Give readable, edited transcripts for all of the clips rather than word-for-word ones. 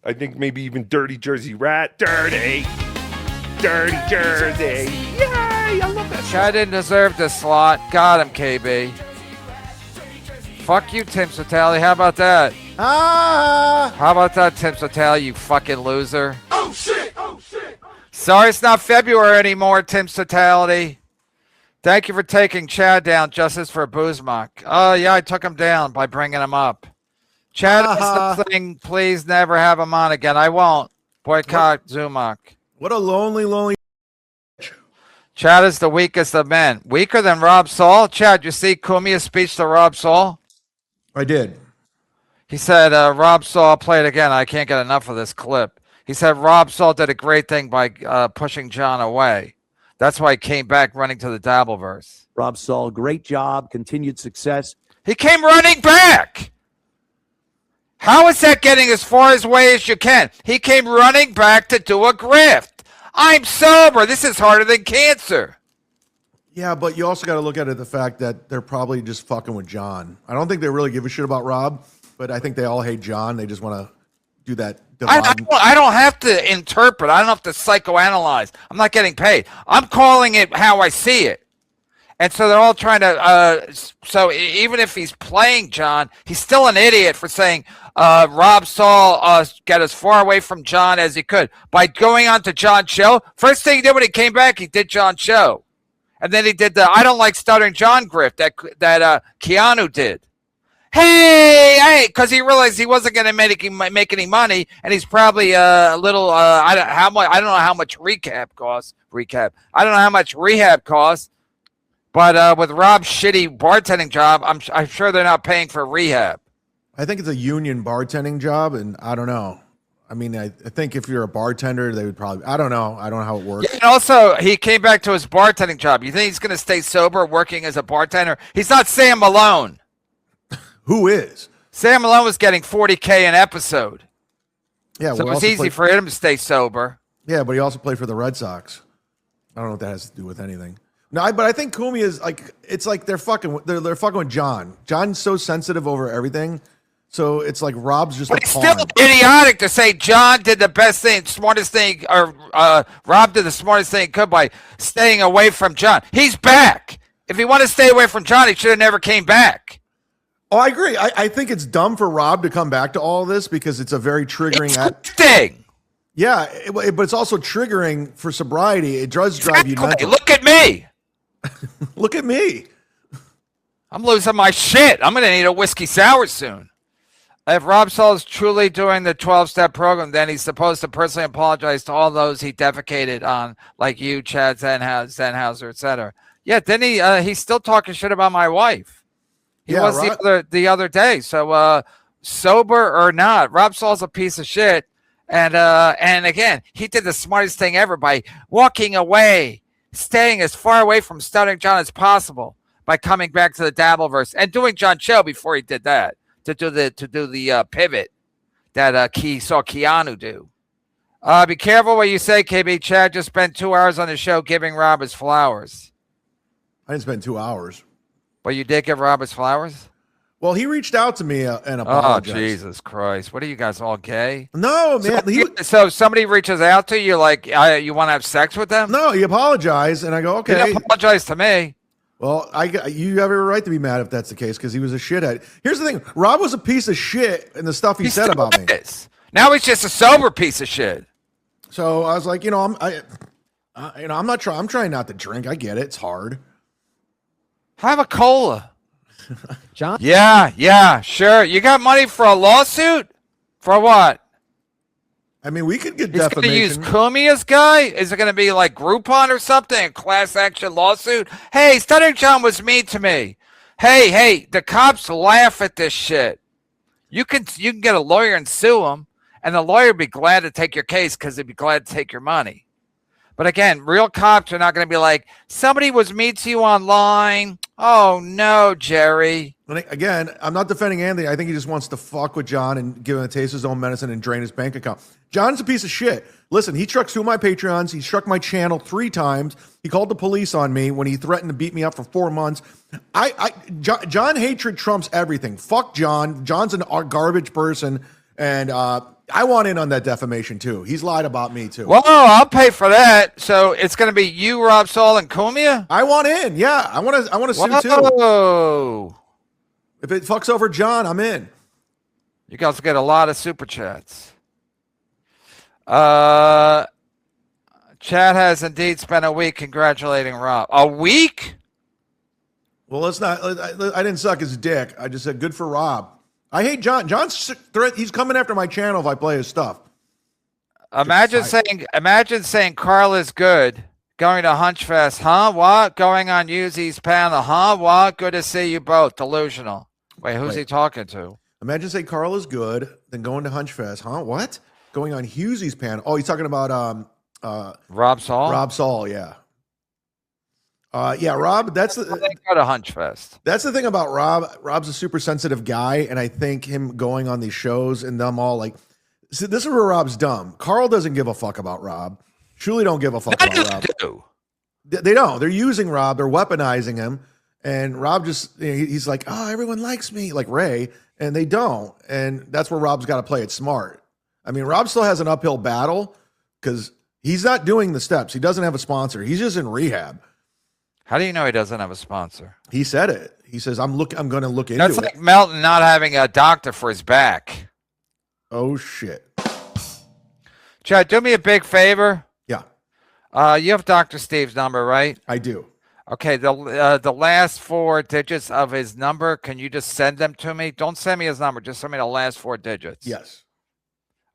I think maybe even Dirty Jersey Rat. Dirty Jersey. Yay! I love that song. Chad didn't deserve this slot. Got him, KB. Fuck you, Tim Sotali. How about that? How about that, Tim Sotali, you fucking loser? Oh, shit! Oh, shit! Sorry it's not February anymore, Tim Sotali. Thank you for taking Chad down, Justice for Boozmock. Oh, yeah, I took him down by bringing him up. Chad has the thing. Please never have him on again. I won't. Boycott Zumach. What a lonely. Chad is the weakest of men. Weaker than Rob Saul? Chad, you see Cumia's speech to Rob Saul? I did. He said, Rob Saul, play it again. I can't get enough of this clip. He said Rob Saul did a great thing by pushing John away. That's why he came back running to the Dabbleverse. Rob Saul, great job, continued success. He came running back. How is that getting as far away as you can? He came running back to do a grift. I'm sober. This is harder than cancer. Yeah, but you also got to look at it the fact that they're probably just fucking with John. I don't think they really give a shit about Rob, but I think they all hate John. They just want to do that. I don't have to interpret. I don't have to psychoanalyze. I'm not getting paid. I'm calling it how I see it. And so they're all trying to, so even if he's playing John, he's still an idiot for saying Rob Saul got as far away from John as he could by going on to John's show. First thing he did when he came back, he did John's show. And then he did the I don't like stuttering John grift that Keanu did. Hey, because he realized he wasn't going to make any money, and he's probably a little. I don't know how much Rehab costs. I don't know how much Rehab costs, but with Rob's shitty bartending job, I'm sure they're not paying for Rehab. I think it's a union bartending job, and I don't know. I mean, I think if you're a bartender, they would probably. I don't know. I don't know how it works. Yeah, and also, he came back to his bartending job. You think he's going to stay sober working as a bartender? He's not Sam Malone. Who is? Sam Malone was getting $40K an episode. Yeah, so it was easy for him to stay sober. Yeah, but he also played for the Red Sox. I don't know what that has to do with anything. No, but I think Cumia is like it's like they're fucking with John. John's so sensitive over everything. So it's like Rob's just but it's still idiotic to say John did the best thing, smartest thing, or Rob did the smartest thing he could by staying away from John. He's back. If he wanted to stay away from John, he should have never came back. Oh, I agree. I think it's dumb for Rob to come back to all this because it's a very triggering thing. Yeah, but it's also triggering for sobriety. It does drive you nuts. Look at me. Look at me. I'm losing my shit. I'm going to need a whiskey sour soon. If Rob Saul is truly doing the 12-step program, then he's supposed to personally apologize to all those he defecated on, like you, Chad Zenhauser, etc. Yeah, then he's still talking shit about my wife. He was the other day. So sober or not, Rob Saul's a piece of shit. And again, he did the smartest thing ever by walking away, staying as far away from Stuttering John as possible by coming back to the Dabbleverse and doing John's show before he did that to do the pivot that he saw Keanu do. Be careful what you say, KB. Chad just spent 2 hours on the show giving Rob his flowers. I didn't spend 2 hours. But you did give Rob his flowers? Well, he reached out to me and apologized. Oh, Jesus Christ. What are you guys, all gay? No, man. So somebody reaches out to you like, you want to have sex with them? No, he apologized, and I go, okay. He didn't apologize to me. Well, you have every right to be mad if that's the case because he was a shithead. Here's the thing. Rob was a piece of shit in the stuff he said about me. Now he's just a sober piece of shit. So I was like, I'm not trying. I'm trying not to drink. I get it. It's hard. Have a cola. John? Yeah, sure. You got money for a lawsuit? For what? I mean, we could get defamation. He's going to use Cumia's guy? Is it going to be like Groupon or something? A class action lawsuit? Hey, Stuttering John was mean to me. Hey, the cops laugh at this shit. You can get a lawyer and sue him, and the lawyer would be glad to take your case because they'd be glad to take your money. But again, real cops are not going to be like, somebody was mean to you online. Oh, no, Jerry. Again, I'm not defending Anthony. I think he just wants to fuck with John and give him a taste of his own medicine and drain his bank account. John's a piece of shit. Listen, he struck 2 of my Patreons. He struck my channel 3 times. He called the police on me when he threatened to beat me up for 4 months. John hatred trumps everything. Fuck John. John's a garbage person. And I want in on that defamation too. He's lied about me too. Well, I'll pay for that. So it's going to be you, Rob Saul, and Cumia? I want in. Yeah, I want to sue too. Whoa. If it fucks over John, I'm in. You guys get a lot of super chats. Chad has indeed spent a week congratulating Rob. A week? Well, let's not. I didn't suck his dick. I just said good for Rob. I hate John. John's threat. He's coming after my channel if I play his stuff. Imagine saying Carl is good. Going to Hunchfest, huh? What? Going on Uzi's panel, huh? What? Good to see you both. Delusional. Wait, who's he talking to? Imagine say Carl is good, then going to Hunchfest, huh? What? Going on Hughesy's panel. Oh, he's talking about Rob Saul. Rob Saul, yeah. Yeah, Rob. That's the Go to Hunchfest. That's the thing about Rob. Rob's a super sensitive guy, and I think him going on these shows and them all like. See, this is where Rob's dumb. Carl doesn't give a fuck about Rob. Truly don't give a fuck about Rob. They don't. They're using Rob. They're weaponizing him, and Rob just he's like, oh, everyone likes me, like Ray, and they don't. And that's where Rob's got to play it smart. I mean, Rob still has an uphill battle because he's not doing the steps. He doesn't have a sponsor. He's just in rehab. How do you know he doesn't have a sponsor? He said it. He says, I'm going to look into That's it. like Melton not having a doctor for his back. Oh, shit. Chad, do me a big favor. Yeah. You have Dr. Steve's number, right? I do. Okay, the last 4 digits of his number, can you just send them to me? Don't send me his number. Just send me the last 4 digits. Yes.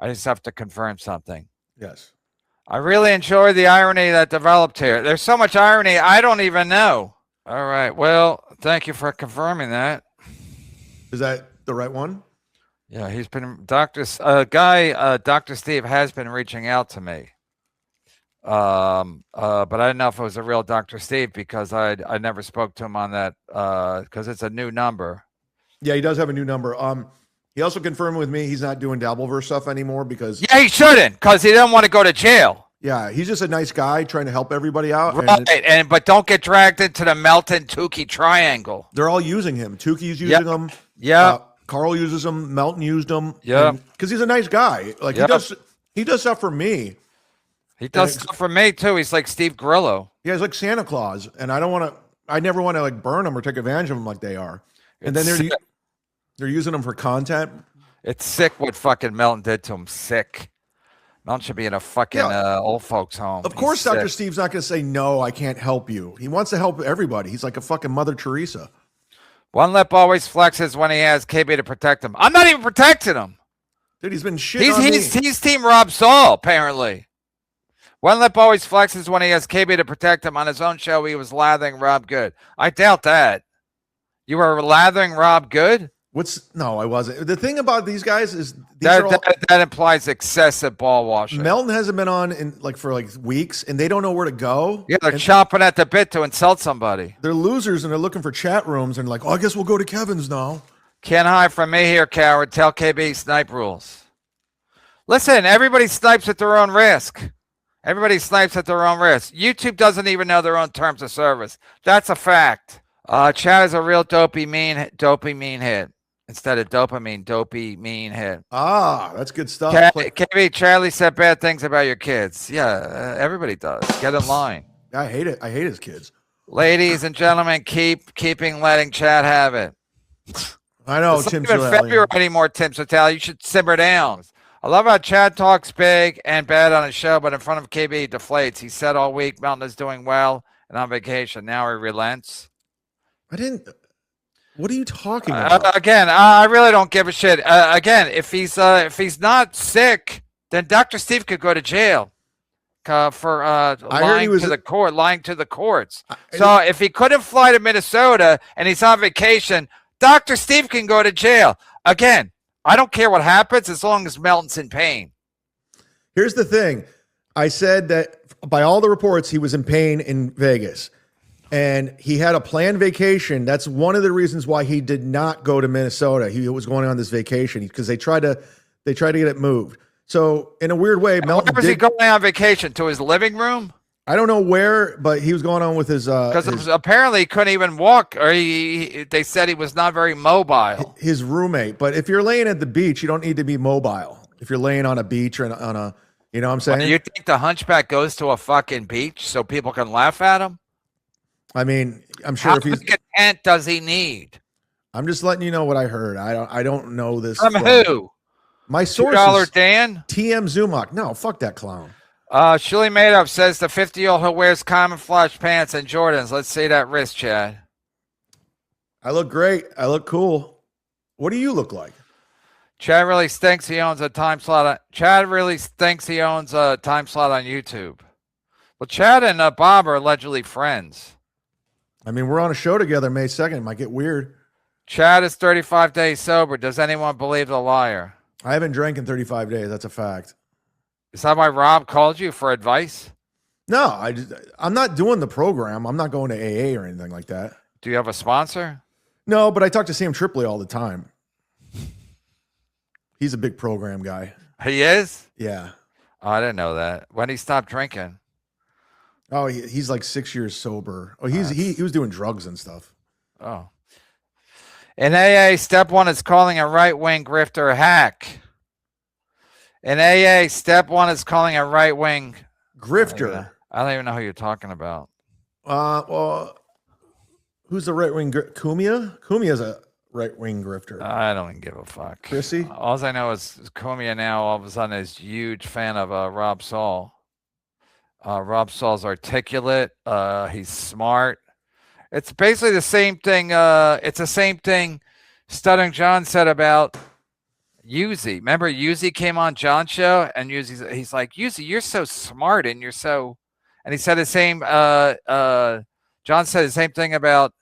I just have to confirm something. Yes. I really enjoy the irony that developed here. There's so much irony, I don't even know. All right. Well, thank you for confirming that. Is that the right one? Yeah, he's been Dr. Steve has been reaching out to me. But I didn't know if it was a real Dr. Steve because I never spoke to him on that because it's a new number. Yeah, he does have a new number. He also confirmed with me he's not doing Dabbleverse stuff anymore because yeah, he shouldn't because he doesn't want to go to jail. Yeah, he's just a nice guy trying to help everybody out. Right, but don't get dragged into the Melton Tukey triangle. They're all using him. Tukey's using him. Yeah. Carl uses him. Melton used him. Yeah. Because he's a nice guy. Like he does stuff for me. He does stuff for me too. He's like Steve Grillo. Yeah, he's like Santa Claus, and I never want to like burn him or take advantage of him like they are. And then they're using him for content. It's sick what fucking Melton did to him. Sick. Melton should be in a fucking old folks home. Of course, Dr. Steve's not going to say, no, I can't help you. He wants to help everybody. He's like a fucking Mother Teresa. One lip always flexes when he has KB to protect him. I'm not even protecting him. Dude, he's been shit on me. He's team Rob Saul, apparently. One lip always flexes when he has KB to protect him. On his own show, he was lathering Rob good. I doubt that. You were lathering Rob good? No, I wasn't. The thing about these guys is that implies excessive ball washing. Melton hasn't been on for weeks, and they don't know where to go. Yeah, they're chopping at the bit to insult somebody. They're losers, and they're looking for chat rooms, and like, oh, I guess we'll go to Kevin's now. Can't hide from me here, coward. Tell KB snipe rules. Listen, everybody snipes at their own risk. Everybody snipes at their own risk. YouTube doesn't even know their own terms of service. That's a fact. Chad is a real dopey mean hit. Instead of dopamine, dopey, mean hit. Ah, that's good stuff. KB, Charlie said bad things about your kids. Yeah, everybody does. Get in line. I hate it. I hate his kids. Ladies and gentlemen, letting Chad have it. I know, it's Tim. Not even February anymore, Tim Sattel. You should simmer down. I love how Chad talks big and bad on his show, but in front of KB, he deflates. He said all week Melton is doing well and on vacation. Now he relents. What are you talking about? Again, I really don't give a shit. Again, if he's not sick, then Dr. Steve could go to jail for lying to the courts. So if he couldn't fly to Minnesota and he's on vacation, Dr. Steve can go to jail. Again, I don't care what happens as long as Melton's in pain. Here's the thing. I said that by all the reports, he was in pain in Vegas. And he had a planned vacation. That's one of the reasons why he did not go to Minnesota. He was going on this vacation because they tried to get it moved. So in a weird way, Melton where was he going on vacation? To his living room? I don't know where, but he was going on with his because apparently he couldn't even walk, or they said he was not very mobile. His roommate. But if you're laying at the beach, you don't need to be mobile. if you're laying on a beach or on a, you know what I'm saying? You think the hunchback goes to a fucking beach so people can laugh at him? I mean, I'm sure How if he's. big a tent does he need? I'm just letting you know what I heard. I don't know this From who? My source $2 is Dan? TM Zumach. No, fuck that clown. Shirley Made Up says the 50-year-old who wears camouflage pants and Jordans. Let's see that wrist, Chad. I look great. I look cool. What do you look like? Chad really thinks he owns a time slot. Chad really thinks he owns a time slot on YouTube. Well, Chad and Bob are allegedly friends. I mean, we're on a show together May 2nd. It might get weird. Chad is 35 days sober. Does anyone believe the liar? I haven't drank in 35 days. That's a fact. Is that why Rob called you for advice? No, I'm not doing the program. I'm not going to AA or anything like that. Do you have a sponsor? No, but I talk to Sam Tripoli all the time. He's a big program guy. He is? Yeah. Oh, I didn't know that. When he stopped drinking? Oh, he's like 6 years sober. Oh, he was doing drugs and stuff. Oh. In AA, step one is calling a right-wing grifter a hack. In AA, step one is calling a right-wing grifter. I don't even know who you're talking about. Well, who's the right wing? Cumia? Cumia's a right wing grifter. I don't even give a fuck. Chrissy? All I know is Cumia now all of a sudden is a huge fan of Rob Saul. Rob Saul's articulate. He's smart. It's basically the same thing. It's the same thing Stuttering John said about Yuzi. Remember, Yuzi came on John's show, and he's like, Yuzi, you're so smart, and you're so. And he said the same. John said the same thing about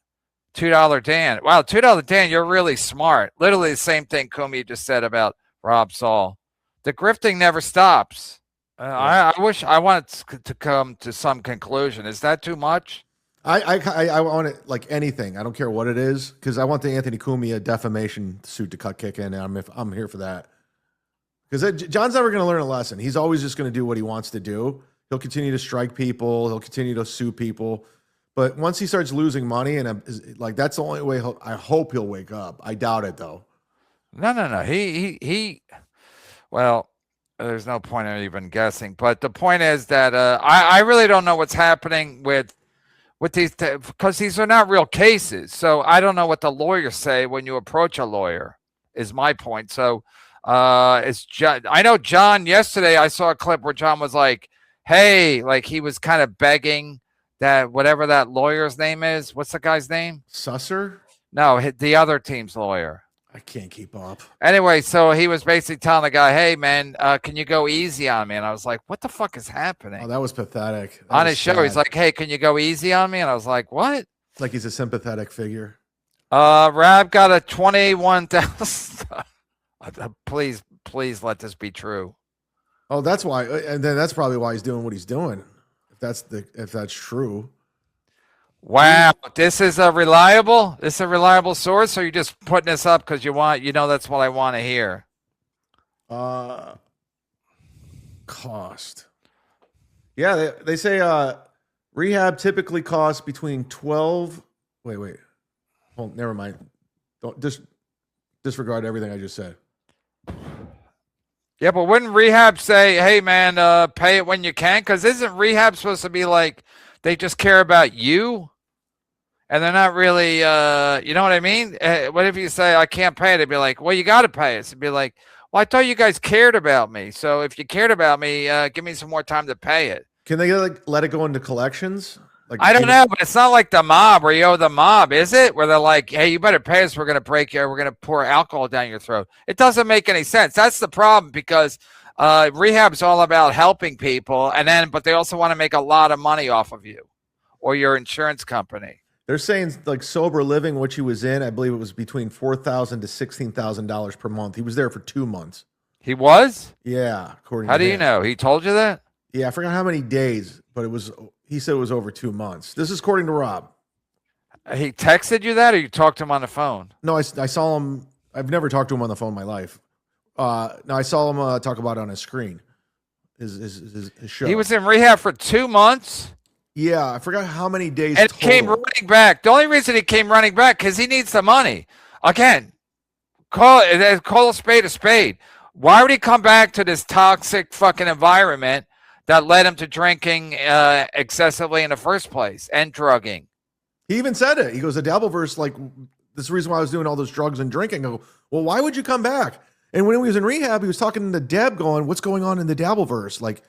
$2 Dan. Wow, $2 Dan, you're really smart. Literally the same thing Cumia just said about Rob Saul. The grifting never stops. I wish I wanted to come to some conclusion. Is that too much? I want it like anything. I don't care what it is because I want the Anthony Cumia defamation suit to cut kick in, and I'm here for that. Because John's never going to learn a lesson. He's always just going to do what he wants to do. He'll continue to strike people. He'll continue to sue people. But once he starts losing money, and like that's the only way. I hope he'll wake up. I doubt it though. No. He. Well, there's no point in even guessing. But the point is that I really don't know what's happening with these because these are not real cases. So I don't know what the lawyers say when you approach a lawyer. Is my point. So it's John. I know John. Yesterday, I saw a clip where John was like, "Hey," like he was kind of begging that whatever that lawyer's name is. What's the guy's name? Susser? No, the other team's lawyer. I can't keep up. Anyway, so he was basically telling the guy, "Hey, man, can you go easy on me?" And I was like, "What the fuck is happening?" Oh, that was pathetic. On his show, he's like, "Hey, can you go easy on me?" And I was like, "What?" It's like he's a sympathetic figure. Rab got a 21,000. Please let this be true. Oh, that's why, and then that's probably why he's doing what he's doing. If that's true. Wow, this is a reliable source, or you just putting this up because that's what I want to hear. Cost. Yeah, they say rehab typically costs between 12. Wait. Hold, never mind. Don't disregard everything I just said. Yeah, but wouldn't rehab say, "Hey, man, pay it when you can"? Because isn't rehab supposed to be like they just care about you, and they're not really, you know what I mean? What if you say, "I can't pay it"? They'd be like, "Well, you got to pay it." It'd be like, "Well, I thought you guys cared about me. So if you cared about me, give me some more time to pay it." Can they let it go into collections? Like I don't know, but it's not like the mob where you owe the mob, is it? Where they're like, "Hey, you better pay us. We're going to break you. We're going to pour alcohol down your throat." It doesn't make any sense. That's the problem because rehab's all about helping people, but they also want to make a lot of money off of you or your insurance company. They're saying like sober living, which he was in, I believe it was between $4,000 to $16,000 per month. He was there for 2 months. He was? Yeah. How do you know? He told you that? Yeah, I forgot how many days, but he said it was over 2 months. This is according to Rob. He texted you that, or you talked to him on the phone? No, I saw him. I've never talked to him on the phone in my life. No, I saw him talk about it on his screen. His show. He was in rehab for 2 months? Yeah, I forgot how many days. And total. came running back. The only reason he came running back because he needs the money. Again, call a spade a spade. Why would he come back to this toxic fucking environment that led him to drinking excessively in the first place and drugging? He even said it. He goes, the Dabbleverse, like, this is the reason why I was doing all those drugs and drinking. I go, well, why would you come back? And when he was in rehab, he was talking to Deb going, what's going on in the Dabbleverse? Like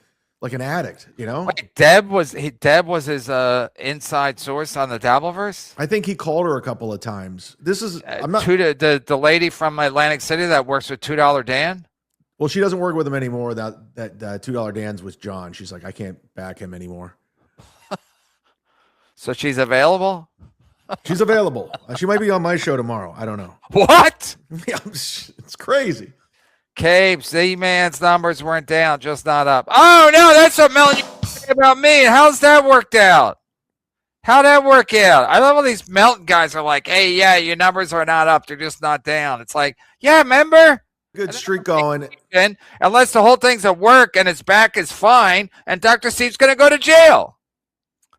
an addict, you know? Wait, Deb was his inside source on the Dabbleverse? I think he called her a couple of times. This is, I'm not, the lady from Atlantic City that works with $2 Dan? well, she doesn't work with him anymore. That $2 Dan's with John. She's like, I can't back him anymore. So she's available? She's available. She might be on my show tomorrow. I don't know. What? Yeah, it's crazy. Capes, Z-Man's numbers weren't down, just not up. Oh, no, that's what Melton said about me. How's that worked out? How'd that work out? I love all these Melton guys are like, hey, yeah, your numbers are not up. They're just not down. It's like, yeah, remember? Good streak going. Unless the whole thing's at work and his back is fine, and Dr. Steve's going to go to jail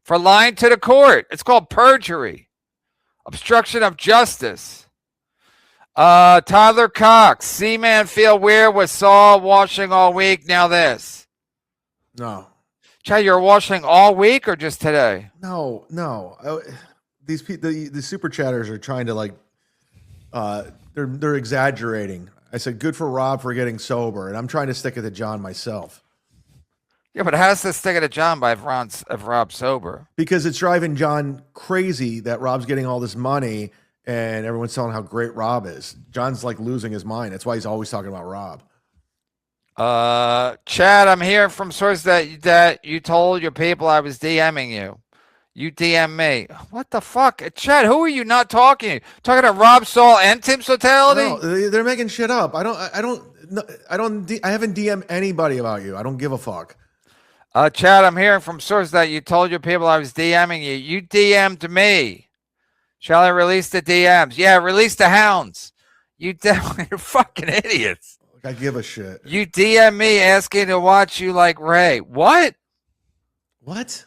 for lying to the court. It's called perjury. Obstruction of justice. Tyler Cox. C-Man feel weird with Saul washing all week. Now this. No. Chad, you're washing all week or just today? No. These people, the super chatters are trying to like, they're exaggerating. I said, good for Rob for getting sober, and I'm trying to stick it to John myself. Yeah, but how's this stick it to John by if Rob's sober? Because it's driving John crazy that Rob's getting all this money and everyone's telling how great Rob is. John's like losing his mind. That's why he's always talking about Rob. Chad, I'm hearing from sources that you told your people I was DMing you. You DM me. What the fuck? Chad, who are you not talking to? Talking to Rob Saul and Tim's Totality? No, they're making shit up. I haven't DM'd anybody about you. I don't give a fuck. Chad, I'm hearing from sources that you told your people I was DMing you. You DM'd me. Shall I release the DMs? Yeah, release the hounds. You're fucking idiots. I give a shit. You DM me asking to watch you like Ray. What? What?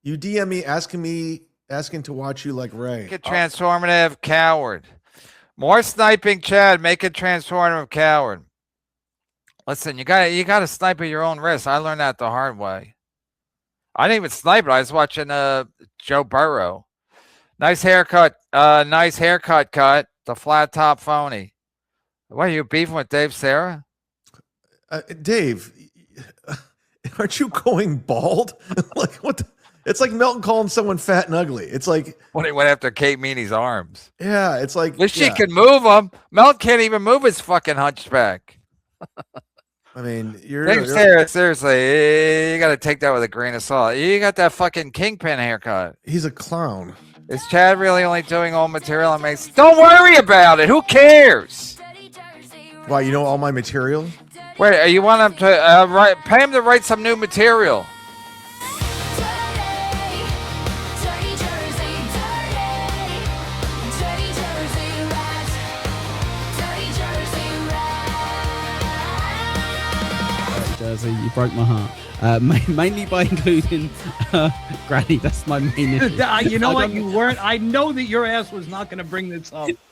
You DM me asking to watch you like Ray. Make it transformative coward. More sniping, Chad. Make it transformative coward. Listen, you gotta snipe at your own risk. I learned that the hard way. I didn't even snipe it. I was watching Joe Burrow. Nice haircut. Nice haircut cut. The flat top phony. What, are you beefing with Dave Sarah? Dave, aren't you going bald? Like what? It's like Melton calling someone fat and ugly. It's like when he went after Kate Meany's arms. Yeah, it's like if she can move them. Melton can't even move his fucking hunchback. I mean, seriously, you got to take that with a grain of salt. You got that fucking kingpin haircut. He's a clown. Is Chad really only doing old material and makes? Don't worry about it. Who cares? Why, you know all my material? Wait, you want him to pay him to write some new material? Jersey, you broke my heart. Mainly by including Granny. That's my main issue. You know what? You weren't. I know that your ass was not going to bring this up.